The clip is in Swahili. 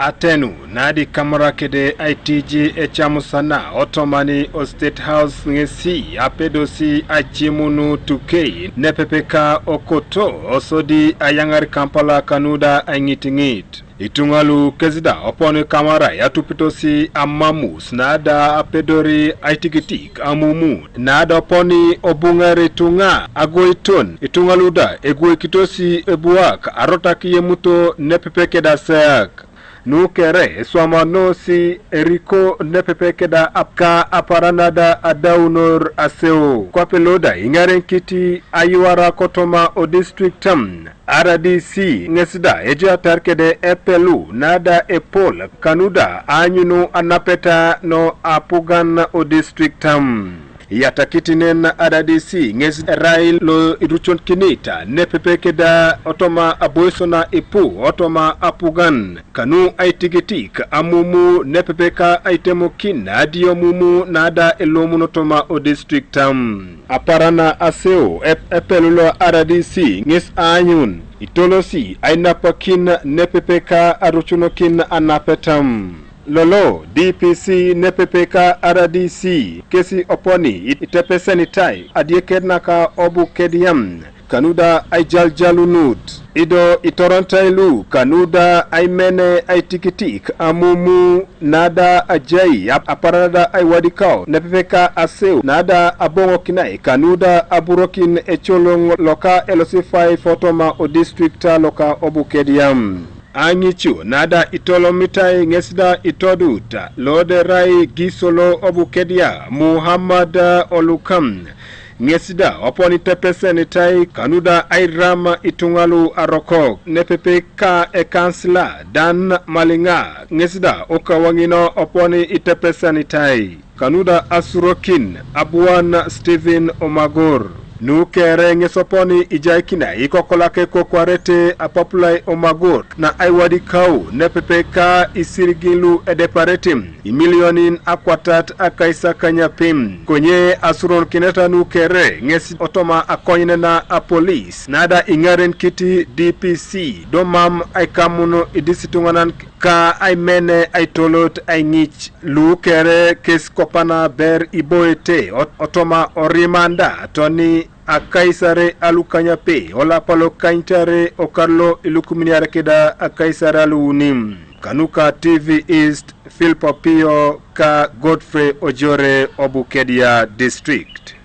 atenu nadi kamara kede ITG echamusana otomani o State House ngesi apedosi achimunu tukei nepepeka okoto osodi ayangar Kampala Kanuda angitingit. Itungalu kezida opone kamara yatupitosi amamus nada apedori aitigitik amumu nada oponi obungare tunga agoiton itungaluda egoikitosi ebuak arotaki yemuto nepepekeda seak. Nukere swamano si eriko nepepekeda apka aparanada adaunor Aseo kwa peloda ingaren kiti ayuara kotoma o districtam RDC ngesida eja tarkede epelu nada epol kanuda anyunu anapeta no apugan o districtam yatakitinen RDC ngesi rail lo iruchon kinita nepepekeda otoma aboisona ipu otoma apugan kanu aitigitik amumu nepepeka aitemokina dio mumu nada elomu otoma o districtam aparana Aseo epelulo RDC nges anyun itolosi ainapakin nepepeka aruchunokin anapetam Lolo DPC nepepeka RDC kesi oponi itepesenitai adiekednaka Bukedea kanuda aijaljalunut ido itorontai kanuda aimene aitikitik amumu nada ajai aparada aiwadikao nepepeka Aseo nada abongo kinai kanuda aburokin echolong loka elosifai fotoma o districta loka Bukedea. Anyichu nada itolomitai ngesida itoduta lode rai gisolo Bukedea Muhammad Olukam ngesida oponi tepesenitai kanuda airama itungalu arokok nepepeka kansla Dan Malinga ngesida okawangino oponi itepesenitai kanuda asurokin abuan Stephen Omagor Nukere ngesoponi ijaikina ikokolake kokwarete apopulai Omagor na aiwadikau nepepeka isirigilu edeparetim imilionin akwatat akaisa kanyapim konye asuron kineta nukere ngesi otoma akonyene na apolis nada ingaren kiti DPC domam aikamuno idisitunganan ka aimene aitolot aingich lukere kes kopana ber iboete otoma orimanda toni akaisare alukanyape ola palo kaintare okarlo ilukuminiare keda akaisare aluunim Kanuka TV East Philpopio ka Godfrey Ojore Bukedea District.